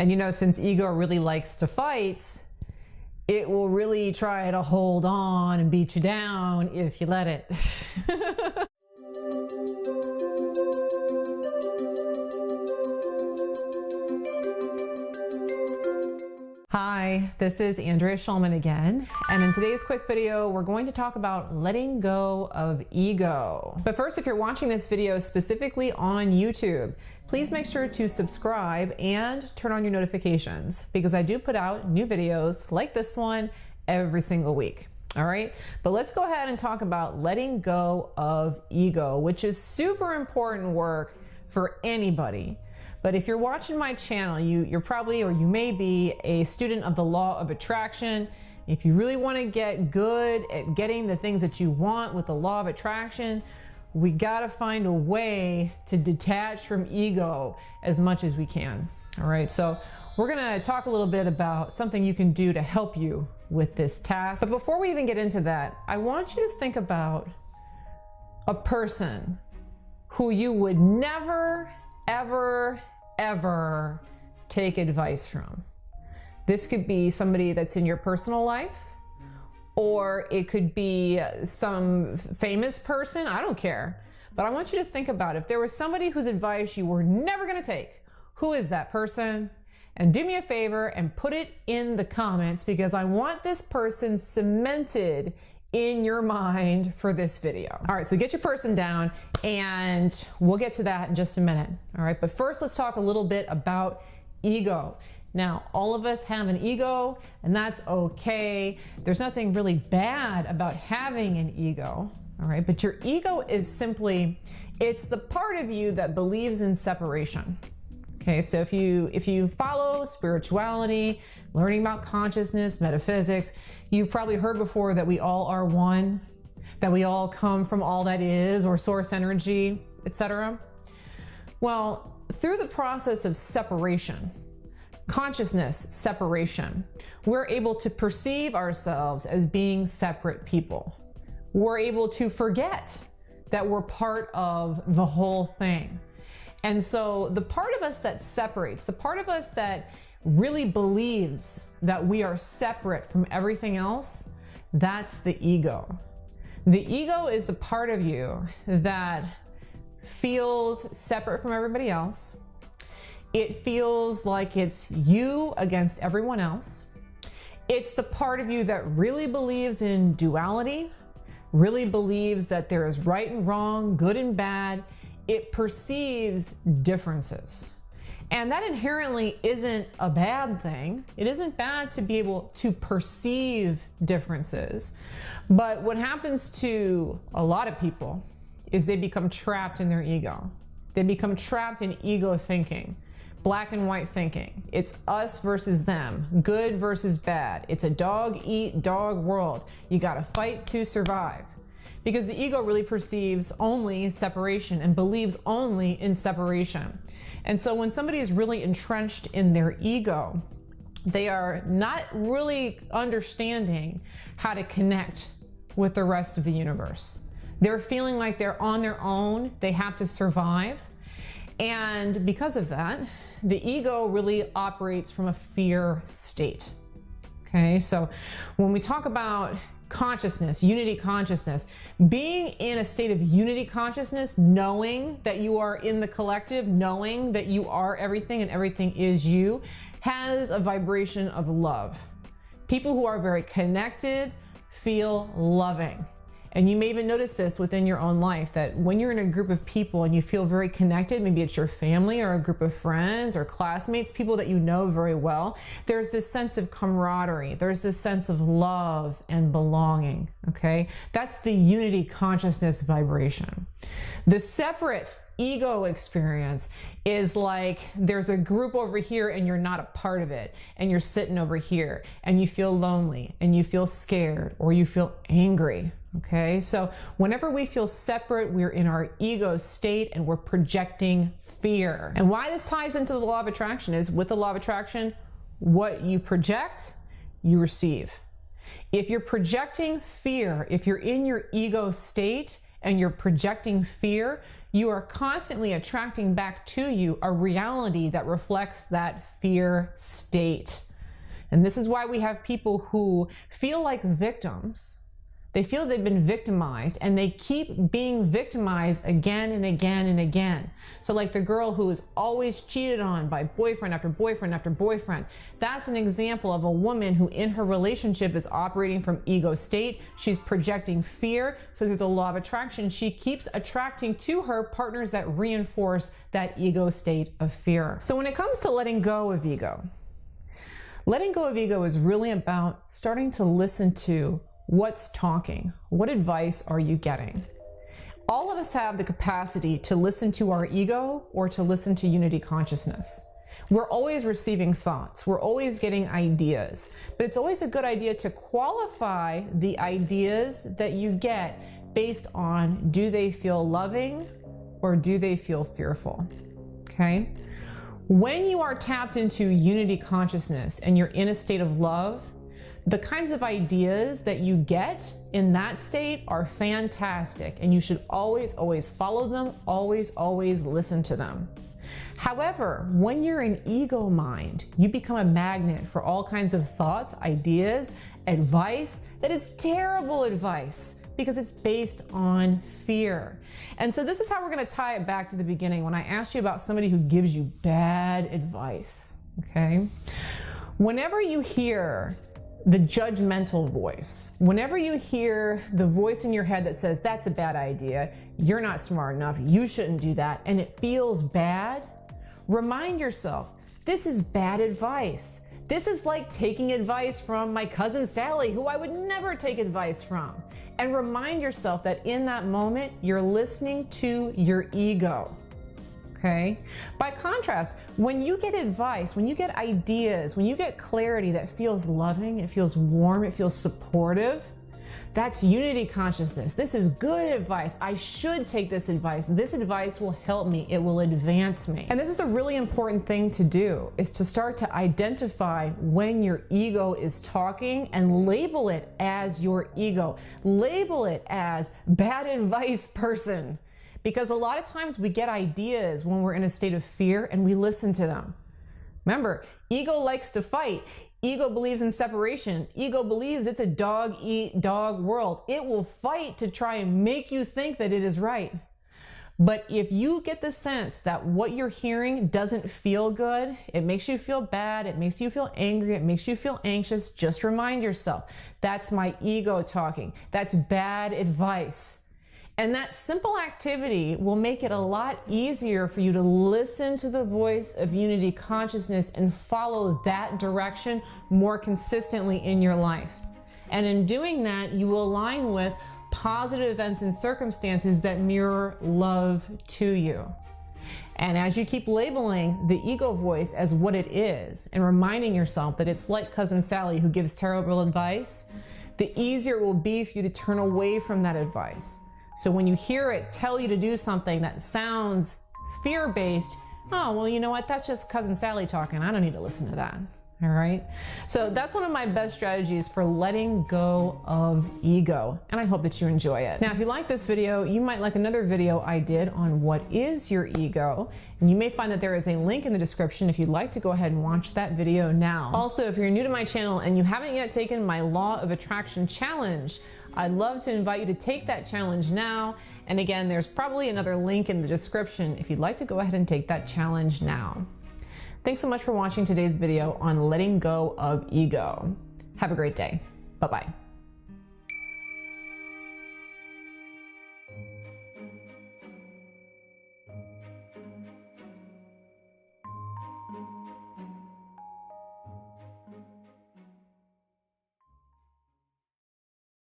And you know, since ego really likes to fight, it will really try to hold on and beat you down if you let it. Hi, this is Andrea Schulman again, and in today's quick video, we're going to talk about letting go of ego. But first, if you're watching this video specifically on YouTube, please make sure to subscribe and turn on your notifications because I do put out new videos like this one every single week. All right, but let's go ahead and talk about letting go of ego, which is super important work for anybody. But if you're watching my channel, you're probably, or you may be, a student of the law of attraction. If you really want to get good at getting the things that you want with the law of attraction, we got to find a way to detach from ego as much as we can. All right, so we're going to talk a little bit about something you can do to help you with this task. But before we even get into that, I want you to think about a person who you would never, ever take advice from. This could be somebody that's in your personal life, or it could be some famous person. I don't care. But I want you to think about if there was somebody whose advice you were never going to take, who is that person? And do me a favor and put it in the comments because I want this person cemented in your mind for this video. All right, so get your person down and we'll get to that in just a minute. All right, but first let's talk a little bit about ego. Now, all of us have an ego and that's okay. There's nothing really bad about having an ego, all right? But your ego is simply, it's the part of you that believes in separation. Okay, so if you follow spirituality, learning about consciousness, metaphysics, you've probably heard before that we all are one, that we all come from all that is, or source energy, etc. Well, through the process of separation, consciousness separation, we're able to perceive ourselves as being separate people. We're able to forget that we're part of the whole thing. And so the part of us that separates, the part of us that really believes that we are separate from everything else, that's the ego. The ego is the part of you that feels separate from everybody else. It feels like it's you against everyone else. It's the part of you that really believes in duality, really believes that there is right and wrong, good and bad. It perceives differences. And that inherently isn't a bad thing. It isn't bad to be able to perceive differences. But what happens to a lot of people is they become trapped in their ego. They become trapped in ego thinking, black and white thinking. It's us versus them, good versus bad. It's a dog eat dog world. You gotta fight to survive. Because the ego really perceives only separation and believes only in separation. And so when somebody is really entrenched in their ego, they are not really understanding how to connect with the rest of the universe. They're feeling like they're on their own, they have to survive. And because of that, the ego really operates from a fear state. Okay, so when we talk about consciousness, unity consciousness, being in a state of unity consciousness, knowing that you are in the collective, knowing that you are everything and everything is you, has a vibration of love. People who are very connected feel loving. And you may even notice this within your own life, that when you're in a group of people and you feel very connected, maybe it's your family or a group of friends or classmates, people that you know very well, there's this sense of camaraderie. There's this sense of love and belonging, okay? That's the unity consciousness vibration. The separate ego experience is like there's a group over here and you're not a part of it, and you're sitting over here and you feel lonely and you feel scared or you feel angry. Okay, so whenever we feel separate, we're in our ego state and we're projecting fear. And why this ties into the law of attraction is, with the law of attraction, what you project, you receive. If you're projecting fear, if you're in your ego state and you're projecting fear, you are constantly attracting back to you a reality that reflects that fear state. And this is why we have people who feel like victims. They feel they've been victimized and they keep being victimized again and again and again. So like the girl who is always cheated on by boyfriend after boyfriend after boyfriend. That's an example of a woman who in her relationship is operating from ego state. She's projecting fear. So through the law of attraction, she keeps attracting to her partners that reinforce that ego state of fear. So when it comes to letting go of ego is really about starting to listen to what's talking. What advice are you getting? All of us have the capacity to listen to our ego or to listen to unity consciousness. We're always receiving thoughts. We're always getting ideas. But it's always a good idea to qualify the ideas that you get based on, do they feel loving or do they feel fearful? Okay? When you are tapped into unity consciousness and you're in a state of love, the kinds of ideas that you get in that state are fantastic, and you should always, always follow them, always, always listen to them. However, when you're in ego mind, you become a magnet for all kinds of thoughts, ideas, advice that is terrible advice because it's based on fear. And so this is how we're going to tie it back to the beginning when I asked you about somebody who gives you bad advice, okay? Whenever you hear the judgmental voice, whenever you hear the voice in your head that says, that's a bad idea, you're not smart enough, you shouldn't do that, and it feels bad, remind yourself, this is bad advice. This is like taking advice from my cousin Sally, who I would never take advice from. And remind yourself that in that moment, you're listening to your ego. Okay? By contrast, when you get advice, when you get ideas, when you get clarity that feels loving, it feels warm, it feels supportive, that's unity consciousness. This is good advice. I should take this advice. This advice will help me. It will advance me. And this is a really important thing to do, is to start to identify when your ego is talking and label it as your ego. Label it as bad advice person. Because a lot of times we get ideas when we're in a state of fear and we listen to them. Remember, ego likes to fight. Ego believes in separation. Ego believes it's a dog-eat-dog world. It will fight to try and make you think that it is right. But if you get the sense that what you're hearing doesn't feel good, it makes you feel bad, it makes you feel angry, it makes you feel anxious, just remind yourself, that's my ego talking. That's bad advice. And that simple activity will make it a lot easier for you to listen to the voice of unity consciousness and follow that direction more consistently in your life. And in doing that, you will align with positive events and circumstances that mirror love to you. And as you keep labeling the ego voice as what it is and reminding yourself that it's like cousin Sally who gives terrible advice, the easier it will be for you to turn away from that advice. So when you hear it tell you to do something that sounds fear-based, oh, well, you know what? That's just cousin Sally talking. I don't need to listen to that. All right. So that's one of my best strategies for letting go of ego. And I hope that you enjoy it. Now, if you like this video, you might like another video I did on what is your ego. And you may find that there is a link in the description if you'd like to go ahead and watch that video now. Also, if you're new to my channel and you haven't yet taken my Law of Attraction Challenge, I'd love to invite you to take that challenge now. And again, there's probably another link in the description if you'd like to go ahead and take that challenge now. Thanks so much for watching today's video on letting go of ego. Have a great day. Bye-bye.